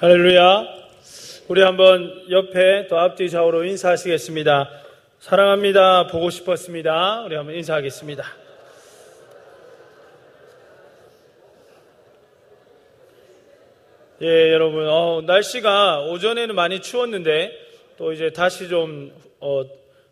할렐루야. 우리 한번 옆에 또 앞뒤 좌우로 인사하시겠습니다. 사랑합니다. 보고 싶었습니다. 우리 한번 인사하겠습니다. 예, 여러분, 날씨가 오전에는 많이 추웠는데 또 이제 다시 좀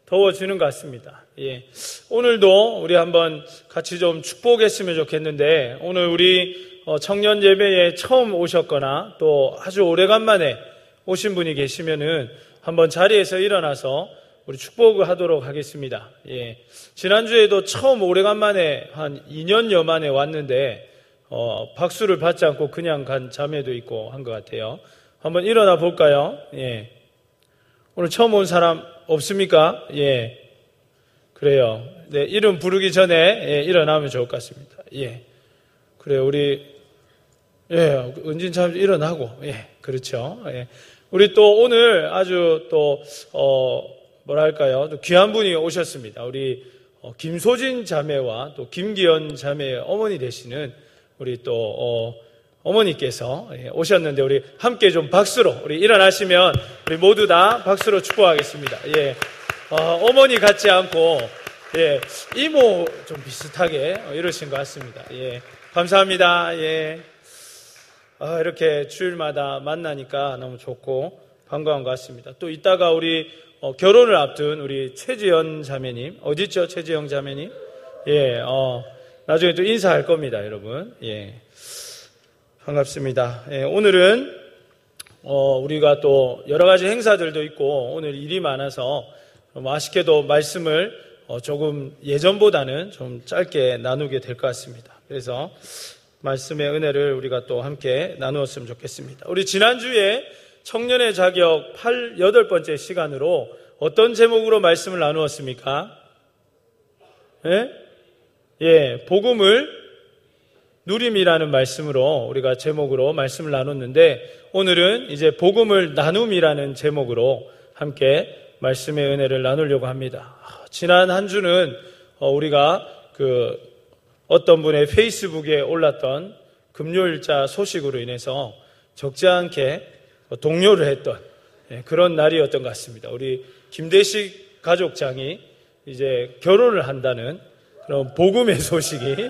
더워지는 것 같습니다. 예, 오늘도 우리 한번 같이 좀 축복했으면 좋겠는데, 오늘 우리 청년 예배에 처음 오셨거나 또 아주 오래간만에 오신 분이 계시면은 한번 자리에서 일어나서 우리 축복을 하도록 하겠습니다. 예, 지난주에도 처음 오래간만에 한 2년여 만에 왔는데 박수를 받지 않고 그냥 간 자매도 있고 한 것 같아요. 한번 일어나 볼까요? 예, 오늘 처음 온 사람 없습니까? 예, 그래요. 네, 이름 부르기 전에 일어나면 좋을 것 같습니다. 예, 그래요. 우리 은진 참 일어나고, 그렇죠. 예, 우리 또 오늘 아주 또 뭐랄까요, 또 귀한 분이 오셨습니다. 우리 김소진 자매와 또 김기현 자매의 어머니 되시는 우리 또 어머니께서 오셨는데, 우리 함께 좀 박수로 우리 일어나시면 우리 모두 다 박수로 축복하겠습니다. 예, 어머니 같지 않고 이모 좀 비슷하게 이러신 것 같습니다. 예, 감사합니다. 예. 이렇게 주일마다 만나니까 너무 좋고 반가운 것 같습니다. 또 이따가 우리 결혼을 앞둔 우리 최지연 자매님, 어디 있죠? 최지영 자매님? 예, 나중에 또 인사할 겁니다, 여러분. 예, 반갑습니다. 예, 오늘은 우리가 또 여러 가지 행사들도 있고 오늘 일이 많아서 아쉽게도 말씀을 조금 예전보다는 좀 짧게 나누게 될 것 같습니다. 그래서 말씀의 은혜를 우리가 또 함께 나누었으면 좋겠습니다. 우리 지난주에 청년의 자격 8번째 시간으로 어떤 제목으로 말씀을 나누었습니까? 복음을 누림이라는 말씀으로 우리가 제목으로 말씀을 나눴는데, 오늘은 이제 복음을 나눔이라는 제목으로 함께 말씀의 은혜를 나누려고 합니다. 지난 한 주는 우리가 어떤 분의 페이스북에 올랐던 금요일자 소식으로 인해서 적지 않게 동요를 했던 그런 날이었던 것 같습니다. 우리 김대식 가족장이 이제 결혼을 한다는 그런 복음의 소식이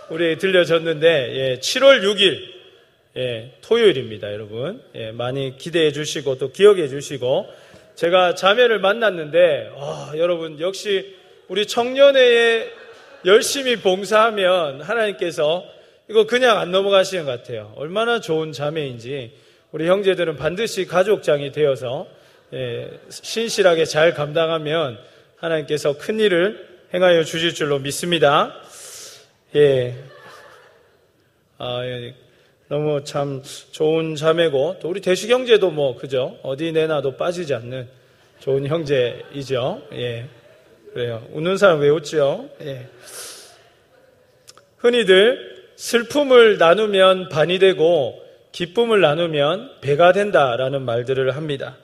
우리 들려졌는데, 7월 6일 토요일입니다, 여러분. 많이 기대해 주시고 또 기억해 주시고, 제가 자매를 만났는데 여러분, 역시 우리 청년회에 열심히 봉사하면 하나님께서 이거 그냥 안 넘어가시는 것 같아요. 얼마나 좋은 자매인지 우리 형제들은 반드시 가족장이 되어서 신실하게 잘 감당하면 하나님께서 큰 일을 행하여 주실 줄로 믿습니다. 너무 참 좋은 자매고, 또 우리 대식 형제도 그죠? 어디 내놔도 빠지지 않는 좋은 형제이죠. 그래요. 웃는 사람 왜 웃죠? 흔히들 슬픔을 나누면 반이 되고 기쁨을 나누면 배가 된다라는 말들을 합니다.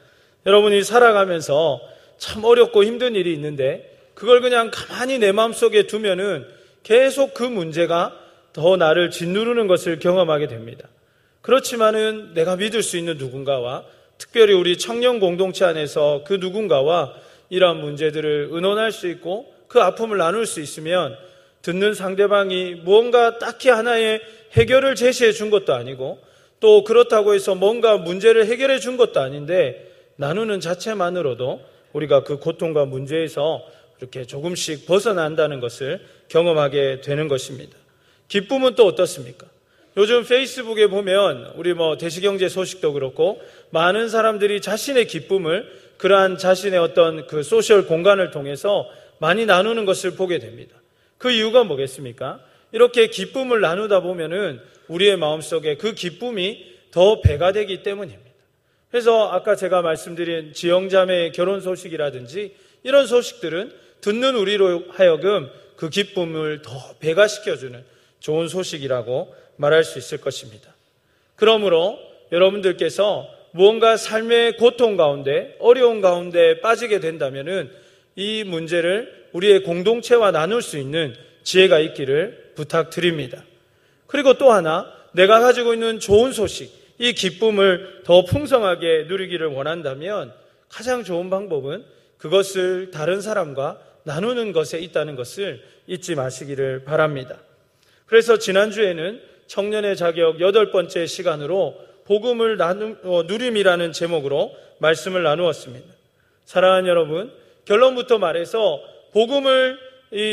여러분이 살아가면서 참 어렵고 힘든 일이 있는데 그걸 그냥 가만히 내 마음속에 두면은 계속 그 문제가 더 나를 짓누르는 것을 경험하게 됩니다. 그렇지만은 내가 믿을 수 있는 누군가와, 특별히 우리 청년 공동체 안에서 그 누군가와 이러한 문제들을 의논할 수 있고 그 아픔을 나눌 수 있으면, 듣는 상대방이 무언가 딱히 하나의 해결을 제시해 준 것도 아니고 또 그렇다고 해서 뭔가 문제를 해결해 준 것도 아닌데, 나누는 자체만으로도 우리가 그 고통과 문제에서 이렇게 조금씩 벗어난다는 것을 경험하게 되는 것입니다. 기쁨은 또 어떻습니까? 요즘 페이스북에 보면 우리 대식형제 소식도 그렇고 많은 사람들이 자신의 기쁨을 그러한 자신의 어떤 그 소셜 공간을 통해서 많이 나누는 것을 보게 됩니다. 그 이유가 뭐겠습니까? 이렇게 기쁨을 나누다 보면은 우리의 마음속에 그 기쁨이 더 배가 되기 때문입니다. 그래서 아까 제가 말씀드린 지영자매의 결혼 소식이라든지 이런 소식들은 듣는 우리로 하여금 그 기쁨을 더 배가시켜주는 좋은 소식이라고 말할 수 있을 것입니다. 그러므로 여러분들께서 무언가 삶의 고통 가운데, 어려운 가운데 빠지게 된다면은 이 문제를 우리의 공동체와 나눌 수 있는 지혜가 있기를 부탁드립니다. 그리고 또 하나, 내가 가지고 있는 좋은 소식, 이 기쁨을 더 풍성하게 누리기를 원한다면 가장 좋은 방법은 그것을 다른 사람과 나누는 것에 있다는 것을 잊지 마시기를 바랍니다. 그래서 지난주에는 청년의 자격 8번째 시간으로 복음을 누림이라는 제목으로 말씀을 나누었습니다. 사랑하는 여러분, 결론부터 말해서 복음을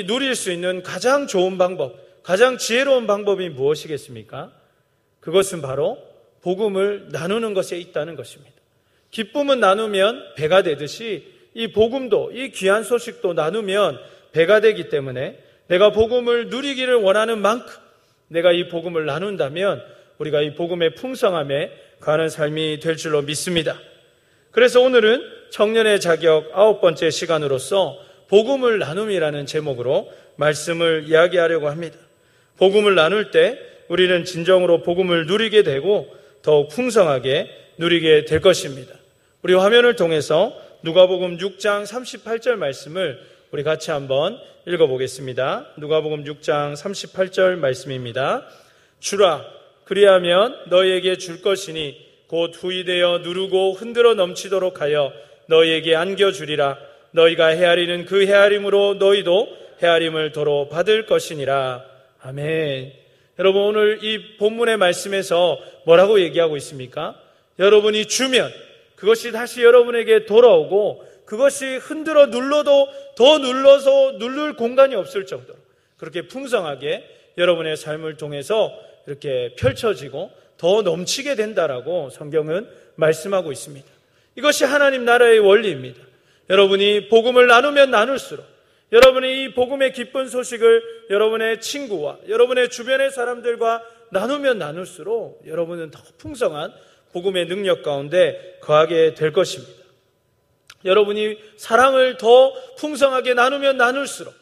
누릴 수 있는 가장 좋은 방법, 가장 지혜로운 방법이 무엇이겠습니까? 그것은 바로 복음을 나누는 것에 있다는 것입니다. 기쁨은 나누면 배가 되듯이 이 복음도, 이 귀한 소식도 나누면 배가 되기 때문에 내가 복음을 누리기를 원하는 만큼 내가 이 복음을 나눈다면 우리가 이 복음의 풍성함에 가는 삶이 될 줄로 믿습니다. 그래서 오늘은 청년의 자격 9번째 시간으로서 복음을 나눔이라는 제목으로 말씀을 이야기하려고 합니다. 복음을 나눌 때 우리는 진정으로 복음을 누리게 되고 더욱 풍성하게 누리게 될 것입니다. 우리 화면을 통해서 누가복음 6장 38절 말씀을 우리 같이 한번 읽어보겠습니다. 누가복음 6장 38절 말씀입니다. 주라, 그리하면 너희에게 줄 것이니 곧 후이되어 누르고 흔들어 넘치도록 하여 너희에게 안겨주리라. 너희가 헤아리는 그 헤아림으로 너희도 헤아림을 도로 받을 것이니라. 아멘. 여러분, 오늘 이 본문의 말씀에서 뭐라고 얘기하고 있습니까? 여러분이 주면 그것이 다시 여러분에게 돌아오고 그것이 흔들어 눌러도 더 눌러서 누를 공간이 없을 정도로 그렇게 풍성하게 여러분의 삶을 통해서 이렇게 펼쳐지고 더 넘치게 된다라고 성경은 말씀하고 있습니다. 이것이 하나님 나라의 원리입니다. 여러분이 복음을 나누면 나눌수록, 여러분이 이 복음의 기쁜 소식을 여러분의 친구와 여러분의 주변의 사람들과 나누면 나눌수록 여러분은 더 풍성한 복음의 능력 가운데 거하게 될 것입니다. 여러분이 사랑을 더 풍성하게 나누면 나눌수록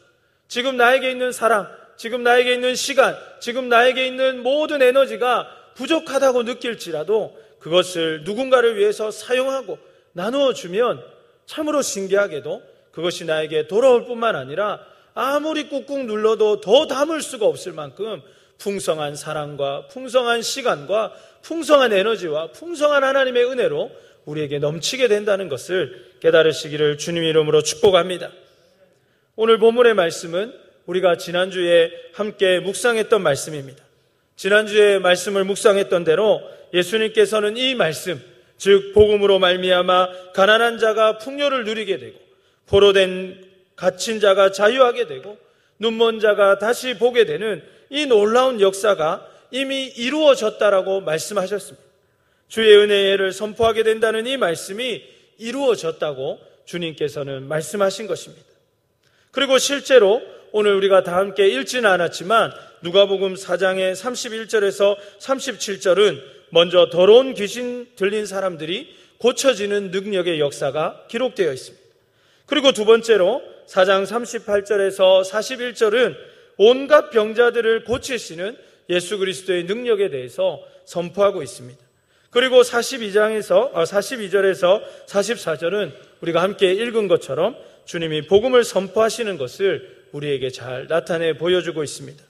지금 나에게 있는 사랑, 지금 나에게 있는 시간, 지금 나에게 있는 모든 에너지가 부족하다고 느낄지라도 그것을 누군가를 위해서 사용하고 나누어주면 참으로 신기하게도 그것이 나에게 돌아올 뿐만 아니라 아무리 꾹꾹 눌러도 더 담을 수가 없을 만큼 풍성한 사랑과 풍성한 시간과 풍성한 에너지와 풍성한 하나님의 은혜로 우리에게 넘치게 된다는 것을 깨달으시기를 주님의 이름으로 축복합니다. 오늘 본문의 말씀은 우리가 지난주에 함께 묵상했던 말씀입니다. 지난주에 말씀을 묵상했던 대로 예수님께서는 이 말씀, 즉 복음으로 말미암아 가난한 자가 풍요를 누리게 되고 포로된 갇힌 자가 자유하게 되고 눈먼 자가 다시 보게 되는 이 놀라운 역사가 이미 이루어졌다라고 말씀하셨습니다. 주의 은혜를 선포하게 된다는 이 말씀이 이루어졌다고 주님께서는 말씀하신 것입니다. 그리고 실제로 오늘 우리가 다 함께 읽지는 않았지만 누가복음 4장의 31절에서 37절은 먼저 더러운 귀신 들린 사람들이 고쳐지는 능력의 역사가 기록되어 있습니다. 그리고 두 번째로 4장 38절에서 41절은 온갖 병자들을 고치시는 예수 그리스도의 능력에 대해서 선포하고 있습니다. 그리고 42절에서 44절은 우리가 함께 읽은 것처럼 주님이 복음을 선포하시는 것을 우리에게 잘 나타내 보여주고 있습니다.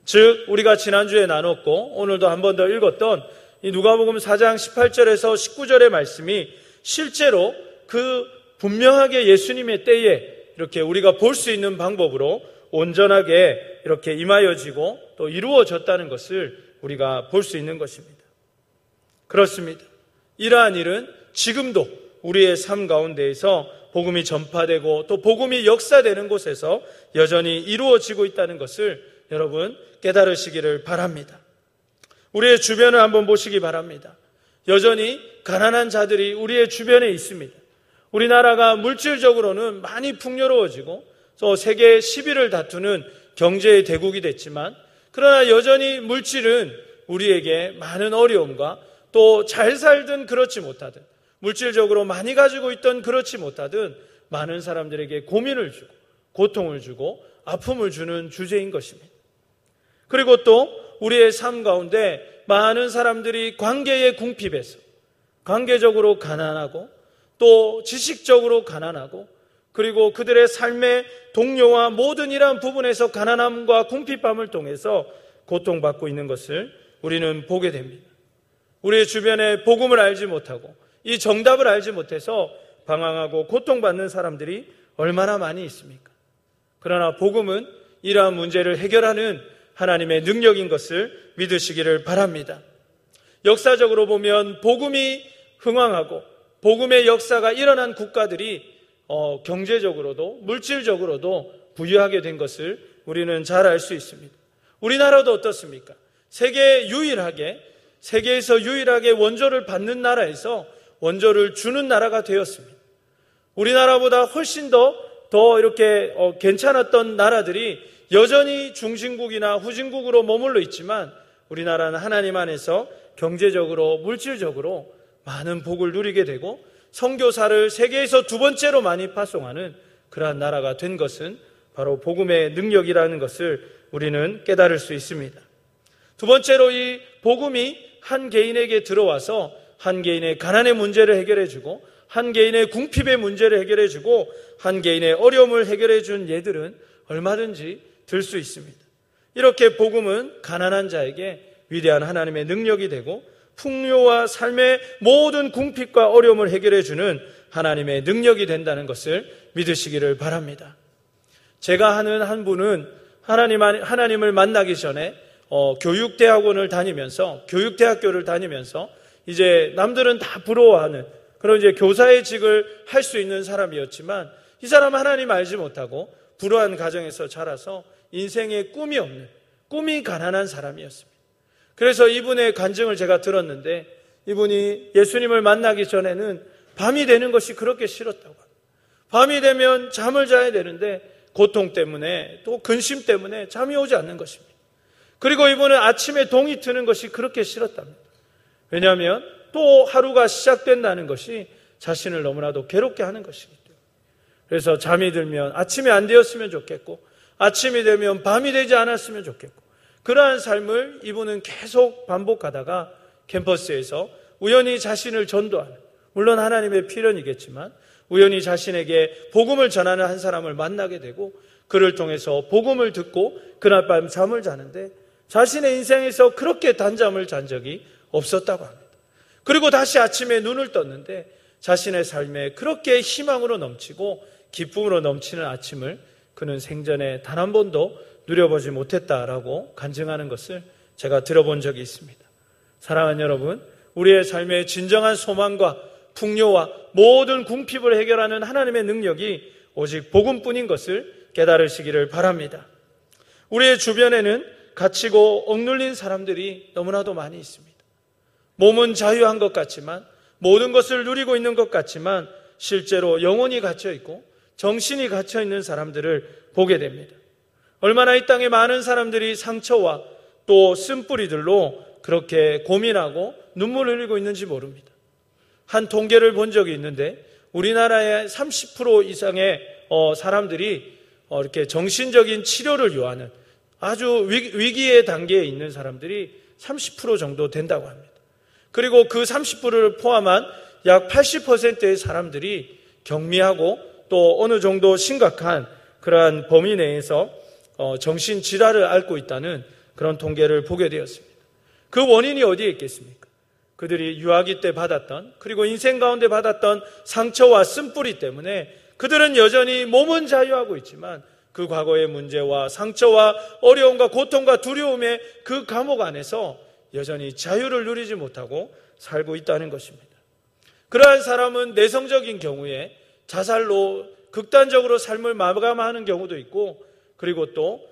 즉 우리가 지난주에 나눴고 오늘도 한 번 더 읽었던 이 누가복음 4장 18절에서 19절의 말씀이 실제로 그 분명하게 예수님의 때에 이렇게 우리가 볼 수 있는 방법으로 온전하게 이렇게 임하여지고 또 이루어졌다는 것을 우리가 볼 수 있는 것입니다. 그렇습니다. 이러한 일은 지금도 우리의 삶 가운데에서 복음이 전파되고 또 복음이 역사되는 곳에서 여전히 이루어지고 있다는 것을 여러분 깨달으시기를 바랍니다. 우리의 주변을 한번 보시기 바랍니다. 여전히 가난한 자들이 우리의 주변에 있습니다. 우리나라가 물질적으로는 많이 풍요로워지고 또 세계 10위를 다투는 경제의 대국이 됐지만 그러나 여전히 물질은 우리에게 많은 어려움과 또 잘 살든 그렇지 못하든 물질적으로 많이 가지고 있던 그렇지 못하든 많은 사람들에게 고민을 주고 고통을 주고 아픔을 주는 주제인 것입니다. 그리고 또 우리의 삶 가운데 많은 사람들이 관계의 궁핍에서 관계적으로 가난하고 또 지식적으로 가난하고 그리고 그들의 삶의 동료와 모든 이러한 부분에서 가난함과 궁핍함을 통해서 고통받고 있는 것을 우리는 보게 됩니다. 우리의 주변에 복음을 알지 못하고 이 정답을 알지 못해서 방황하고 고통받는 사람들이 얼마나 많이 있습니까? 그러나 복음은 이러한 문제를 해결하는 하나님의 능력인 것을 믿으시기를 바랍니다. 역사적으로 보면 복음이 흥왕하고 복음의 역사가 일어난 국가들이 경제적으로도 물질적으로도 부유하게 된 것을 우리는 잘 알 수 있습니다. 우리나라도 어떻습니까? 세계에서 유일하게 원조를 받는 나라에서 원조를 주는 나라가 되었습니다. 우리나라보다 훨씬 더 이렇게 괜찮았던 나라들이 여전히 중진국이나 후진국으로 머물러 있지만 우리나라는 하나님 안에서 경제적으로 물질적으로 많은 복을 누리게 되고 선교사를 세계에서 두 번째로 많이 파송하는 그러한 나라가 된 것은 바로 복음의 능력이라는 것을 우리는 깨달을 수 있습니다. 두 번째로 이 복음이 한 개인에게 들어와서 한 개인의 가난의 문제를 해결해주고 한 개인의 궁핍의 문제를 해결해주고 한 개인의 어려움을 해결해준 예들은 얼마든지 들 수 있습니다. 이렇게 복음은 가난한 자에게 위대한 하나님의 능력이 되고 풍요와 삶의 모든 궁핍과 어려움을 해결해주는 하나님의 능력이 된다는 것을 믿으시기를 바랍니다. 제가 아는 한 분은 하나님을 만나기 전에 교육대학원을 다니면서 교육대학교를 다니면서 이제 남들은 다 부러워하는 그런 이제 교사의 직을 할 수 있는 사람이었지만 이 사람은 하나님 알지 못하고 불우한 가정에서 자라서 인생에 꿈이 가난한 사람이었습니다. 그래서 이분의 간증을 제가 들었는데 이분이 예수님을 만나기 전에는 밤이 되는 것이 그렇게 싫었다고 합니다. 밤이 되면 잠을 자야 되는데 고통 때문에 또 근심 때문에 잠이 오지 않는 것입니다. 그리고 이분은 아침에 동이 트는 것이 그렇게 싫었답니다. 왜냐하면 또 하루가 시작된다는 것이 자신을 너무나도 괴롭게 하는 것이기 때문에. 그래서 잠이 들면 아침이 안 되었으면 좋겠고 아침이 되면 밤이 되지 않았으면 좋겠고 그러한 삶을 이분은 계속 반복하다가 캠퍼스에서 우연히 자신을 전도하는, 물론 하나님의 필연이겠지만 우연히 자신에게 복음을 전하는 한 사람을 만나게 되고 그를 통해서 복음을 듣고 그날 밤 잠을 자는데 자신의 인생에서 그렇게 단잠을 잔 적이 없었다고 합니다. 그리고 다시 아침에 눈을 떴는데 자신의 삶에 그렇게 희망으로 넘치고 기쁨으로 넘치는 아침을 그는 생전에 단 한 번도 누려보지 못했다라고 간증하는 것을 제가 들어본 적이 있습니다. 사랑하는 여러분, 우리의 삶의 진정한 소망과 풍요와 모든 궁핍을 해결하는 하나님의 능력이 오직 복음뿐인 것을 깨달으시기를 바랍니다. 우리의 주변에는 갇히고 억눌린 사람들이 너무나도 많이 있습니다. 몸은 자유한 것 같지만 모든 것을 누리고 있는 것 같지만 실제로 영혼이 갇혀 있고 정신이 갇혀 있는 사람들을 보게 됩니다. 얼마나 이 땅에 많은 사람들이 상처와 또 쓴뿌리들로 그렇게 고민하고 눈물을 흘리고 있는지 모릅니다. 한 통계를 본 적이 있는데 우리나라의 30% 이상의 사람들이 이렇게 정신적인 치료를 요하는 아주 위기의 단계에 있는 사람들이 30% 정도 된다고 합니다. 그리고 그 30%를 포함한 약 80%의 사람들이 경미하고 또 어느 정도 심각한 그러한 범위 내에서 정신질환을 앓고 있다는 그런 통계를 보게 되었습니다. 그 원인이 어디에 있겠습니까? 그들이 유아기 때 받았던 그리고 인생 가운데 받았던 상처와 쓴뿌리 때문에 그들은 여전히 몸은 자유하고 있지만 그 과거의 문제와 상처와 어려움과 고통과 두려움의 그 감옥 안에서 여전히 자유를 누리지 못하고 살고 있다는 것입니다. 그러한 사람은 내성적인 경우에 자살로 극단적으로 삶을 마감하는 경우도 있고 그리고 또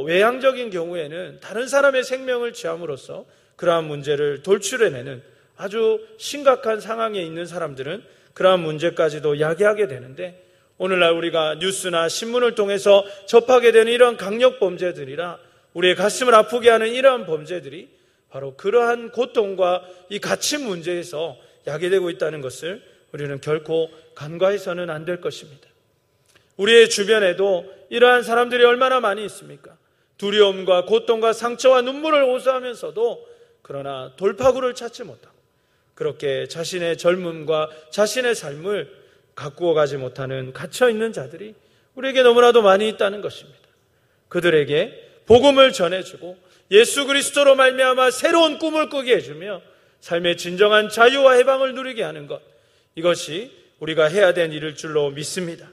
외향적인 경우에는 다른 사람의 생명을 취함으로써 그러한 문제를 돌출해내는 아주 심각한 상황에 있는 사람들은 그러한 문제까지도 야기하게 되는데 오늘날 우리가 뉴스나 신문을 통해서 접하게 되는 이러한 강력범죄들이라 우리의 가슴을 아프게 하는 이러한 범죄들이 바로 그러한 고통과 이 갇힌 문제에서 야기되고 있다는 것을 우리는 결코 간과해서는 안 될 것입니다. 우리의 주변에도 이러한 사람들이 얼마나 많이 있습니까? 두려움과 고통과 상처와 눈물을 호소하면서도 그러나 돌파구를 찾지 못하고 그렇게 자신의 젊음과 자신의 삶을 가꾸어 가지 못하는 갇혀있는 자들이 우리에게 너무나도 많이 있다는 것입니다. 그들에게 복음을 전해주고 예수 그리스도로 말미암아 새로운 꿈을 꾸게 해주며 삶의 진정한 자유와 해방을 누리게 하는 것, 이것이 우리가 해야 될 일일 줄로 믿습니다.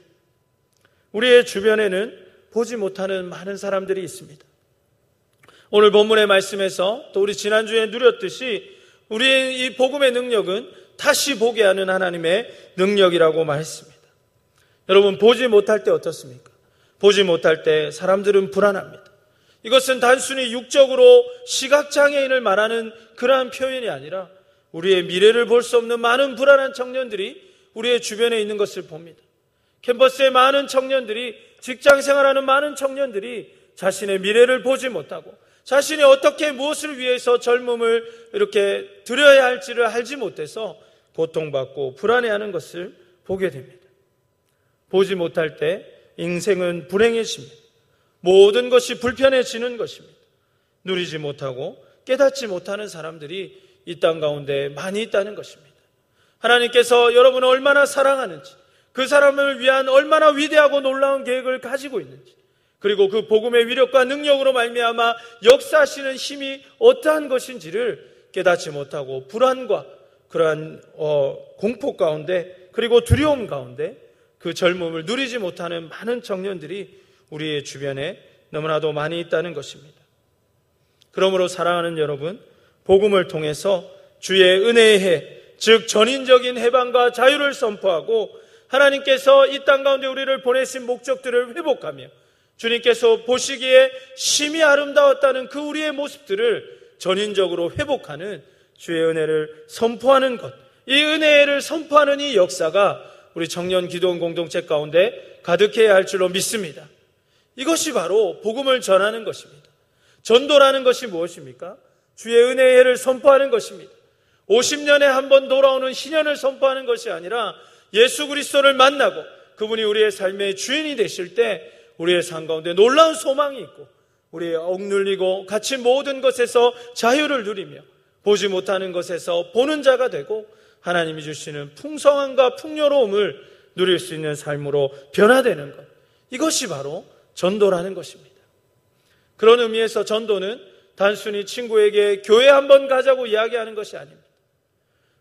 우리의 주변에는 보지 못하는 많은 사람들이 있습니다. 오늘 본문의 말씀에서 또 우리 지난주에 누렸듯이 우리의 이 복음의 능력은 다시 보게 하는 하나님의 능력이라고 말했습니다. 여러분, 보지 못할 때 어떻습니까? 보지 못할 때 사람들은 불안합니다. 이것은 단순히 육적으로 시각장애인을 말하는 그러한 표현이 아니라 우리의 미래를 볼 수 없는 많은 불안한 청년들이 우리의 주변에 있는 것을 봅니다. 캠퍼스의 많은 청년들이, 직장 생활하는 많은 청년들이 자신의 미래를 보지 못하고 자신이 어떻게 무엇을 위해서 젊음을 이렇게 들여야 할지를 알지 못해서 고통받고 불안해하는 것을 보게 됩니다. 보지 못할 때 인생은 불행해집니다. 모든 것이 불편해지는 것입니다. 누리지 못하고 깨닫지 못하는 사람들이 이 땅 가운데 많이 있다는 것입니다. 하나님께서 여러분을 얼마나 사랑하는지, 그 사람을 위한 얼마나 위대하고 놀라운 계획을 가지고 있는지, 그리고 그 복음의 위력과 능력으로 말미암아 역사하시는 힘이 어떠한 것인지를 깨닫지 못하고 불안과 그러한 공포 가운데, 그리고 두려움 가운데 그 젊음을 누리지 못하는 많은 청년들이 우리의 주변에 너무나도 많이 있다는 것입니다. 그러므로 사랑하는 여러분, 복음을 통해서 주의 은혜의 해, 즉 전인적인 해방과 자유를 선포하고 하나님께서 이 땅 가운데 우리를 보내신 목적들을 회복하며 주님께서 보시기에 심히 아름다웠다는 그 우리의 모습들을 전인적으로 회복하는 주의 은혜를 선포하는 것, 이 은혜를 선포하는 이 역사가 우리 청년 기도원 공동체 가운데 가득해야 할 줄로 믿습니다. 이것이 바로 복음을 전하는 것입니다. 전도라는 것이 무엇입니까? 주의 은혜의 해를 선포하는 것입니다. 50년에 한 번 돌아오는 희년을 선포하는 것이 아니라 예수 그리스도를 만나고 그분이 우리의 삶의 주인이 되실 때 우리의 삶 가운데 놀라운 소망이 있고 우리의 억눌리고 갇힌 모든 것에서 자유를 누리며 보지 못하는 것에서 보는 자가 되고 하나님이 주시는 풍성함과 풍요로움을 누릴 수 있는 삶으로 변화되는 것, 이것이 바로 전도라는 것입니다. 그런 의미에서 전도는 단순히 친구에게 교회 한번 가자고 이야기하는 것이 아닙니다.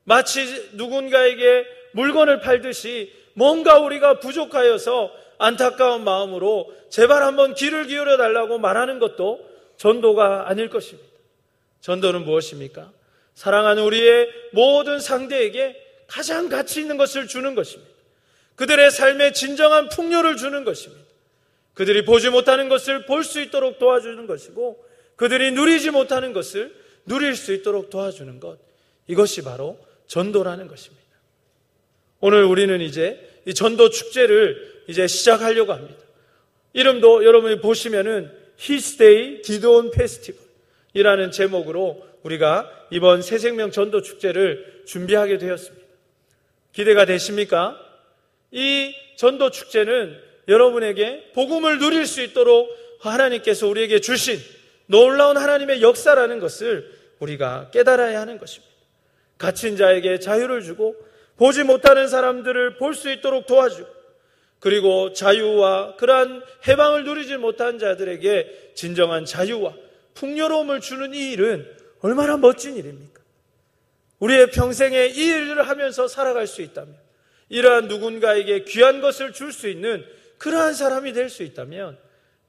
마치 누군가에게 물건을 팔듯이 뭔가 우리가 부족하여서 안타까운 마음으로 제발 한번 귀를 기울여 달라고 말하는 것도 전도가 아닐 것입니다. 전도는 무엇입니까? 사랑하는 우리의 모든 상대에게 가장 가치 있는 것을 주는 것입니다. 그들의 삶에 진정한 풍요를 주는 것입니다. 그들이 보지 못하는 것을 볼 수 있도록 도와주는 것이고 그들이 누리지 못하는 것을 누릴 수 있도록 도와주는 것, 이것이 바로 전도라는 것입니다. 오늘 우리는 이제 이 전도 축제를 이제 시작하려고 합니다. 이름도 여러분이 보시면은 His Day 기도원 페스티벌 이라는 제목으로 우리가 이번 새생명 전도 축제를 준비하게 되었습니다. 기대가 되십니까? 이 전도 축제는 여러분에게 복음을 누릴 수 있도록 하나님께서 우리에게 주신 놀라운 하나님의 역사라는 것을 우리가 깨달아야 하는 것입니다. 갇힌 자에게 자유를 주고 보지 못하는 사람들을 볼 수 있도록 도와주고 그리고 자유와 그러한 해방을 누리지 못한 자들에게 진정한 자유와 풍요로움을 주는 이 일은 얼마나 멋진 일입니까? 우리의 평생에 이 일을 하면서 살아갈 수 있다면, 이러한 누군가에게 귀한 것을 줄 수 있는 그러한 사람이 될 수 있다면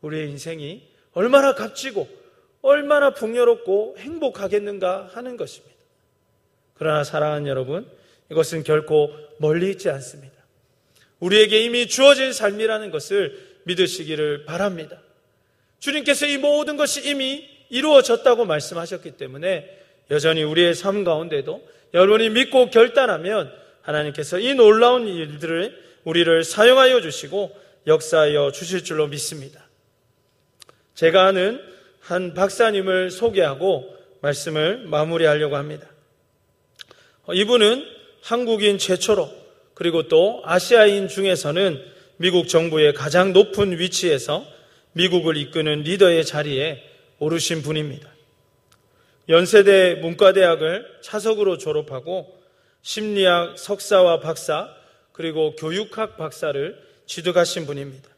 우리의 인생이 얼마나 값지고 얼마나 풍요롭고 행복하겠는가 하는 것입니다. 그러나 사랑하는 여러분, 이것은 결코 멀리 있지 않습니다. 우리에게 이미 주어진 삶이라는 것을 믿으시기를 바랍니다. 주님께서 이 모든 것이 이미 이루어졌다고 말씀하셨기 때문에 여전히 우리의 삶 가운데도 여러분이 믿고 결단하면 하나님께서 이 놀라운 일들을 우리를 사용하여 주시고 역사하여 주실 줄로 믿습니다. 제가 아는 한 박사님을 소개하고 말씀을 마무리하려고 합니다. 이분은 한국인 최초로 그리고 또 아시아인 중에서는 미국 정부의 가장 높은 위치에서 미국을 이끄는 리더의 자리에 오르신 분입니다. 연세대 문과대학을 차석으로 졸업하고 심리학 석사와 박사 그리고 교육학 박사를 취득하신 분입니다.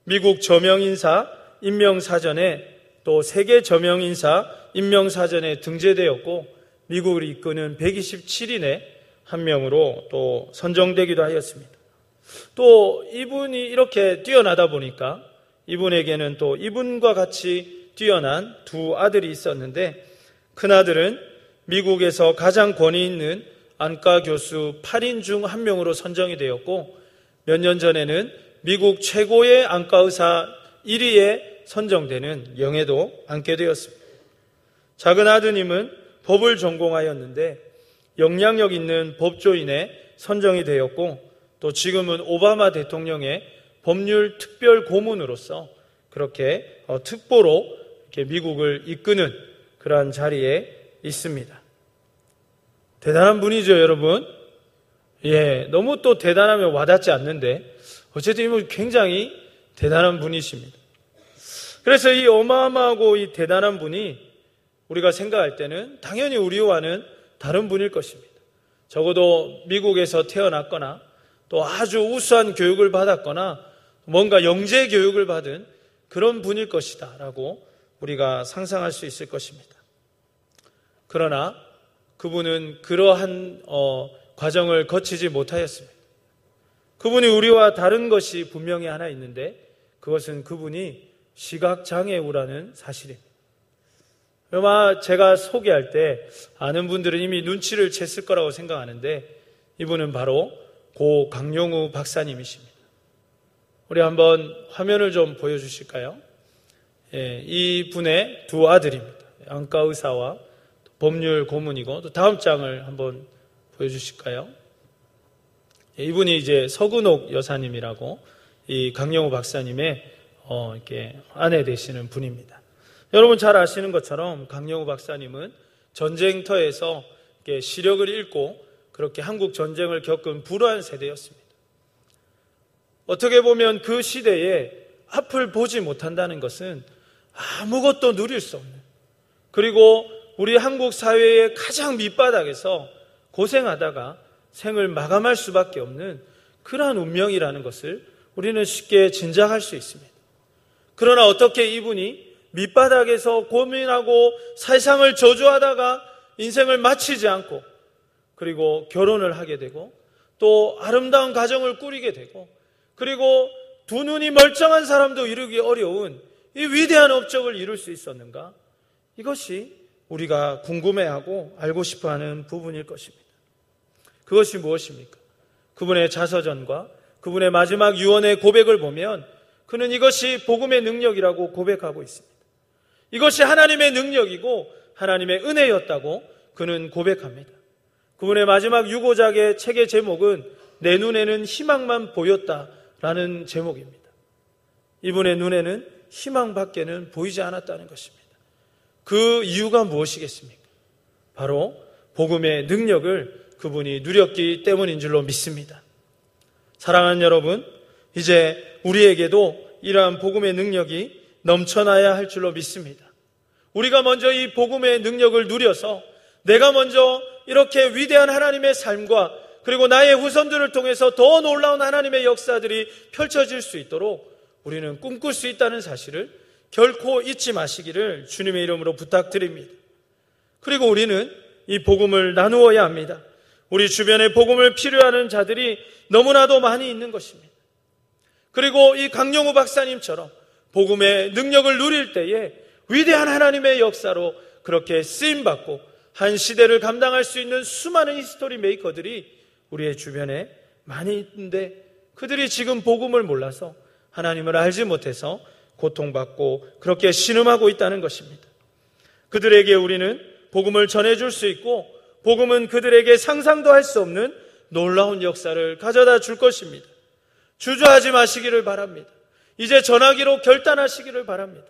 미국 저명인사 임명사전에 또 세계 저명인사 임명사전에 등재되었고 미국을 이끄는 127인의 한 명으로 또 선정되기도 하였습니다. 또 이분이 이렇게 뛰어나다 보니까 이분에게는 또 이분과 같이 뛰어난 두 아들이 있었는데, 큰아들은 미국에서 가장 권위 있는 안과 교수 8인 중 한 명으로 선정이 되었고, 몇 년 전에는 미국 최고의 안과 의사 1위에 선정되는 영예도 안게 되었습니다. 작은 아드님은 법을 전공하였는데 영향력 있는 법조인에 선정이 되었고, 또 지금은 오바마 대통령의 법률 특별 고문으로서 그렇게 특보로 이렇게 미국을 이끄는 그러한 자리에 있습니다. 대단한 분이죠, 여러분. 너무 또 대단하면 와닿지 않는데 어쨌든 이분 굉장히 대단한 분이십니다. 그래서 이 어마어마하고 이 대단한 분이 우리가 생각할 때는 당연히 우리와는 다른 분일 것입니다. 적어도 미국에서 태어났거나 또 아주 우수한 교육을 받았거나 뭔가 영재 교육을 받은 그런 분일 것이다 라고 우리가 상상할 수 있을 것입니다. 그러나 그분은 그러한 과정을 거치지 못하였습니다. 그분이 우리와 다른 것이 분명히 하나 있는데, 그것은 그분이 시각장애우라는 사실입니다. 아마 제가 소개할 때 아는 분들은 이미 눈치를 챘을 거라고 생각하는데, 이분은 바로 고 강용우 박사님이십니다. 우리 한번 화면을 좀 보여주실까요? 이 분의 두 아들입니다. 안과 의사와 법률 고문이고, 또 다음 장을 한번 보여주실까요? 이분이 이제 서근옥 여사님이라고 이 강영우 박사님의 이렇게 아내 되시는 분입니다. 여러분 잘 아시는 것처럼 강영우 박사님은 전쟁터에서 이렇게 시력을 잃고 그렇게 한국 전쟁을 겪은 불우한 세대였습니다. 어떻게 보면 그 시대에 앞을 보지 못한다는 것은 아무것도 누릴 수 없는, 그리고 우리 한국 사회의 가장 밑바닥에서 고생하다가 생을 마감할 수밖에 없는 그러한 운명이라는 것을 우리는 쉽게 짐작할 수 있습니다. 그러나 어떻게 이분이 밑바닥에서 고민하고 세상을 저주하다가 인생을 마치지 않고, 그리고 결혼을 하게 되고 또 아름다운 가정을 꾸리게 되고, 그리고 두 눈이 멀쩡한 사람도 이루기 어려운 이 위대한 업적을 이룰 수 있었는가? 이것이 우리가 궁금해하고 알고 싶어하는 부분일 것입니다. 그것이 무엇입니까? 그분의 자서전과 그분의 마지막 유언의 고백을 보면 그는 이것이 복음의 능력이라고 고백하고 있습니다. 이것이 하나님의 능력이고 하나님의 은혜였다고 그는 고백합니다. 그분의 마지막 유고작의 책의 제목은 내 눈에는 희망만 보였다라는 제목입니다. 이분의 눈에는 희망밖에는 보이지 않았다는 것입니다. 그 이유가 무엇이겠습니까? 바로 복음의 능력을 그분이 누렸기 때문인 줄로 믿습니다. 사랑하는 여러분, 이제 우리에게도 이러한 복음의 능력이 넘쳐나야 할 줄로 믿습니다. 우리가 먼저 이 복음의 능력을 누려서 내가 먼저 이렇게 위대한 하나님의 삶과 그리고 나의 후손들을 통해서 더 놀라운 하나님의 역사들이 펼쳐질 수 있도록 우리는 꿈꿀 수 있다는 사실을 결코 잊지 마시기를 주님의 이름으로 부탁드립니다. 그리고 우리는 이 복음을 나누어야 합니다. 우리 주변에 복음을 필요하는 자들이 너무나도 많이 있는 것입니다. 그리고 이 강용우 박사님처럼 복음의 능력을 누릴 때에 위대한 하나님의 역사로 그렇게 쓰임받고 한 시대를 감당할 수 있는 수많은 히스토리 메이커들이 우리의 주변에 많이 있는데, 그들이 지금 복음을 몰라서 하나님을 알지 못해서 고통받고 그렇게 신음하고 있다는 것입니다. 그들에게 우리는 복음을 전해줄 수 있고, 복음은 그들에게 상상도 할 수 없는 놀라운 역사를 가져다 줄 것입니다. 주저하지 마시기를 바랍니다. 이제 전하기로 결단하시기를 바랍니다.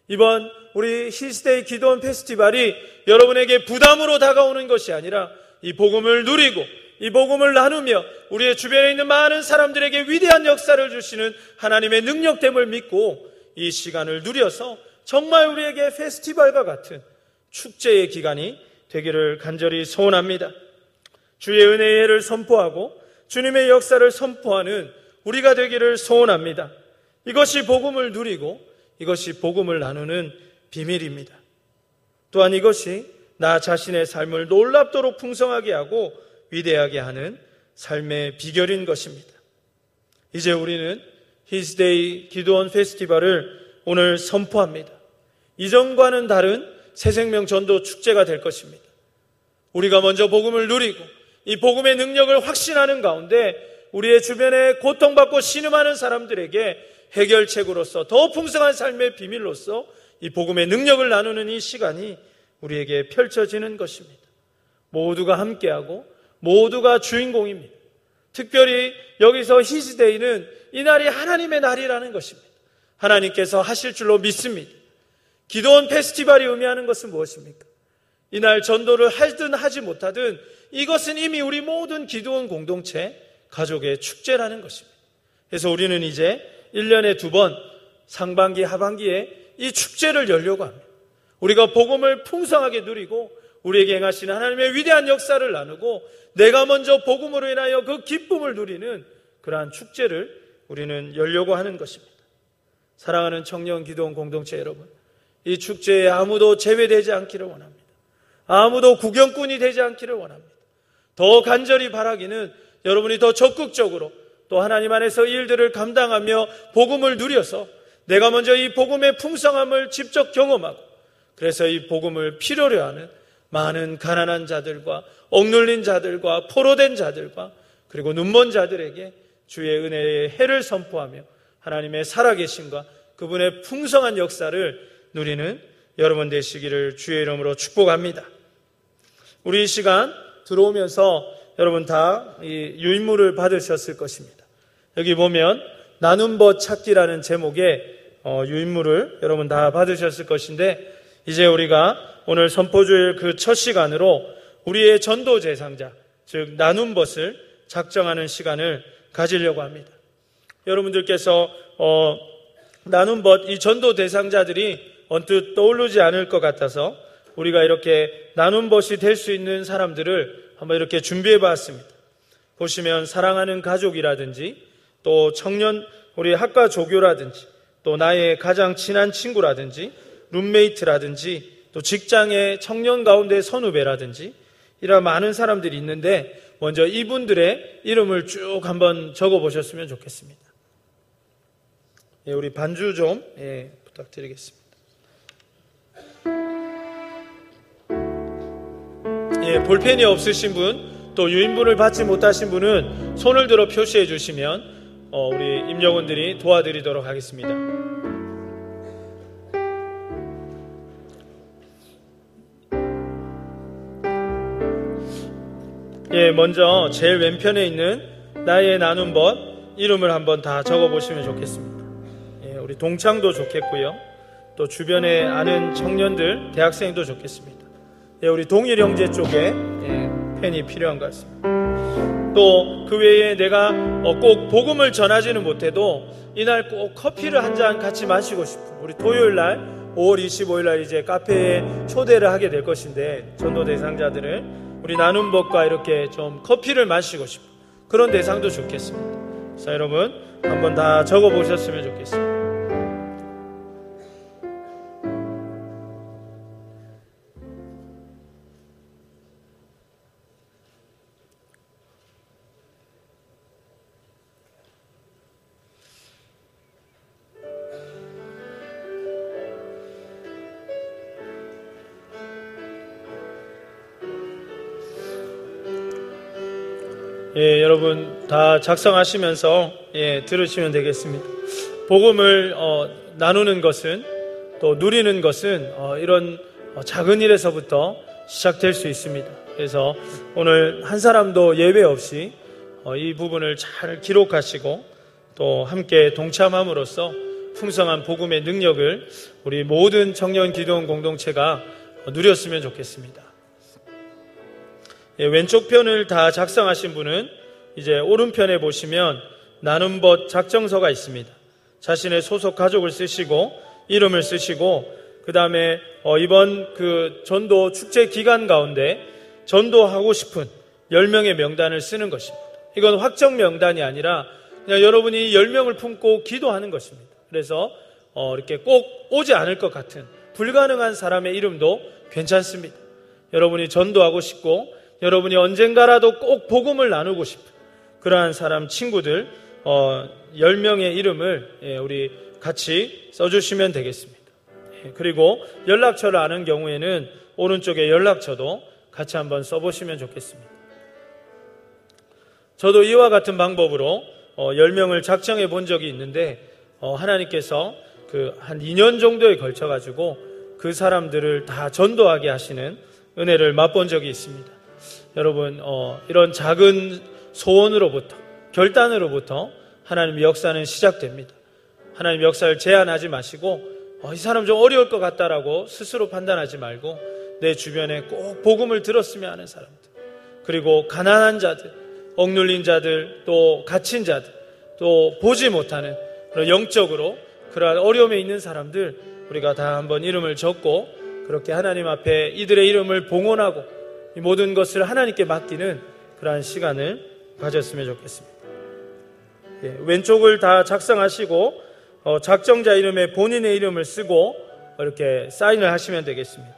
이번 우리 히스데이 기도원 페스티벌이 여러분에게 부담으로 다가오는 것이 아니라 이 복음을 누리고 이 복음을 나누며 우리의 주변에 있는 많은 사람들에게 위대한 역사를 주시는 하나님의 능력됨을 믿고 이 시간을 누려서 정말 우리에게 페스티벌과 같은 축제의 기간이 되기를 간절히 소원합니다. 주의 은혜의 해를 선포하고 주님의 역사를 선포하는 우리가 되기를 소원합니다. 이것이 복음을 누리고 이것이 복음을 나누는 비밀입니다. 또한 이것이 나 자신의 삶을 놀랍도록 풍성하게 하고 위대하게 하는 삶의 비결인 것입니다. 이제 우리는 히스데이 기도원 페스티벌을 오늘 선포합니다. 이전과는 다른 새생명 전도 축제가 될 것입니다. 우리가 먼저 복음을 누리고 이 복음의 능력을 확신하는 가운데 우리의 주변에 고통받고 신음하는 사람들에게 해결책으로서 더 풍성한 삶의 비밀로서 이 복음의 능력을 나누는 이 시간이 우리에게 펼쳐지는 것입니다. 모두가 함께하고 모두가 주인공입니다. 특별히 여기서 히스데이는 이 날이 하나님의 날이라는 것입니다. 하나님께서 하실 줄로 믿습니다. 기도원 페스티벌이 의미하는 것은 무엇입니까? 이날 전도를 하든 하지 못하든 이것은 이미 우리 모든 기도원 공동체 가족의 축제라는 것입니다. 그래서 우리는 이제 1년에 2번 상반기 하반기에 이 축제를 열려고 합니다. 우리가 복음을 풍성하게 누리고 우리에게 행하시는 하나님의 위대한 역사를 나누고 내가 먼저 복음으로 인하여 그 기쁨을 누리는 그러한 축제를 우리는 열려고 하는 것입니다. 사랑하는 청년 기도원 공동체 여러분, 이 축제에 아무도 제외되지 않기를 원합니다. 아무도 구경꾼이 되지 않기를 원합니다. 더 간절히 바라기는 여러분이 더 적극적으로 또 하나님 안에서 이 일들을 감당하며 복음을 누려서 내가 먼저 이 복음의 풍성함을 직접 경험하고 그래서 이 복음을 필요로 하는 많은 가난한 자들과 억눌린 자들과 포로된 자들과 그리고 눈먼 자들에게 주의 은혜의 해를 선포하며 하나님의 살아계심과 그분의 풍성한 역사를 누리는 여러분 되시기를 주의 이름으로 축복합니다. 우리 이 시간 들어오면서 여러분 다 이 유인물을 받으셨을 것입니다. 여기 보면 나눔 것 찾기라는 제목의 유인물을 여러분 다 받으셨을 것인데 이제 우리가 오늘 선포주일 그 첫 시간으로 우리의 전도 대상자, 즉 나눔 것을 작정하는 시간을 가지려고 합니다. 여러분들께서 나눔 것, 이 전도 대상자들이 언뜻 떠오르지 않을 것 같아서 우리가 이렇게 나눔 것이 될 수 있는 사람들을 한번 이렇게 준비해 봤습니다. 보시면 사랑하는 가족이라든지 또 청년 우리 학과 조교라든지 또 나의 가장 친한 친구라든지 룸메이트라든지 또 직장의 청년 가운데 선후배라든지 이런 많은 사람들이 있는데 먼저 이분들의 이름을 쭉 한번 적어보셨으면 좋겠습니다. 예, 우리 반주 좀 부탁드리겠습니다. 예, 볼펜이 없으신 분 또 유인물을 받지 못하신 분은 손을 들어 표시해 주시면 우리 임직원들이 도와드리도록 하겠습니다. 예, 먼저 제일 왼편에 있는 나의 나눔 것 이름을 한번 다 적어보시면 좋겠습니다. 예, 우리 동창도 좋겠고요. 또 주변에 아는 청년들, 대학생도 좋겠습니다. 예, 우리 동일 형제 쪽에 펜이 필요한 것 같습니다. 또 그 외에 내가 꼭 복음을 전하지는 못해도 이날 꼭 커피를 한 잔 같이 마시고 싶은 우리 토요일 날 5월 25일 날 이제 카페에 초대를 하게 될 것인데 전도 대상자들을 우리 나눔 법과 이렇게 좀 커피를 마시고 싶은 그런 대상도 좋겠습니다. 자, 여러분 한번 다 적어보셨으면 좋겠습니다. 예, 여러분 다 작성하시면서 들으시면 되겠습니다. 복음을 나누는 것은 또 누리는 것은 이런 작은 일에서부터 시작될 수 있습니다. 그래서 오늘 한 사람도 예외 없이 이 부분을 잘 기록하시고 또 함께 동참함으로써 풍성한 복음의 능력을 우리 모든 청년 기도원 공동체가 누렸으면 좋겠습니다. 예, 왼쪽 편을 다 작성하신 분은 이제 오른편에 보시면 나눔 것 작정서가 있습니다. 자신의 소속 가족을 쓰시고 이름을 쓰시고 그 다음에 이번 그 전도 축제 기간 가운데 전도하고 싶은 10명의 명단을 쓰는 것입니다. 이건 확정 명단이 아니라 그냥 여러분이 10명을 품고 기도하는 것입니다. 그래서 이렇게 꼭 오지 않을 것 같은 불가능한 사람의 이름도 괜찮습니다. 여러분이 전도하고 싶고 여러분이 언젠가라도 꼭 복음을 나누고 싶은 그러한 사람 친구들 10명의 이름을 우리 같이 써주시면 되겠습니다. 그리고 연락처를 아는 경우에는 오른쪽에 연락처도 같이 한번 써보시면 좋겠습니다. 저도 이와 같은 방법으로 10명을 작정해 본 적이 있는데 하나님께서 한 2년 정도에 걸쳐 가지고 그 사람들을 다 전도하게 하시는 은혜를 맛본 적이 있습니다. 여러분 이런 작은 소원으로부터 결단으로부터 하나님의 역사는 시작됩니다. 하나님의 역사를 제한하지 마시고 이 사람 좀 어려울 것 같다라고 스스로 판단하지 말고 내 주변에 꼭 복음을 들었으면 하는 사람들, 그리고 가난한 자들, 억눌린 자들, 또 갇힌 자들, 또 보지 못하는 그런 영적으로 그러한 어려움에 있는 사람들 우리가 다 한번 이름을 적고 그렇게 하나님 앞에 이들의 이름을 봉헌하고 이 모든 것을 하나님께 맡기는 그러한 시간을 가졌으면 좋겠습니다. 왼쪽을 다 작성하시고 작정자 이름에 본인의 이름을 쓰고 이렇게 사인을 하시면 되겠습니다.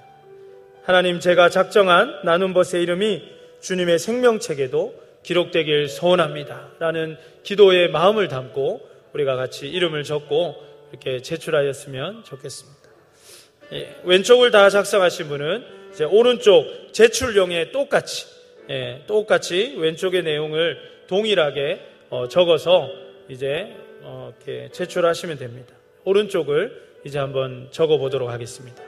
하나님, 제가 작정한 나눈 것의 이름이 주님의 생명책에도 기록되길 소원합니다 라는 기도의 마음을 담고 우리가 같이 이름을 적고 이렇게 제출하였으면 좋겠습니다. 왼쪽을 다 작성하신 분은 이제 오른쪽 제출용에 똑같이 왼쪽의 내용을 동일하게 적어서 이제 이렇게 제출하시면 됩니다. 오른쪽을 이제 한번 적어 보도록 하겠습니다.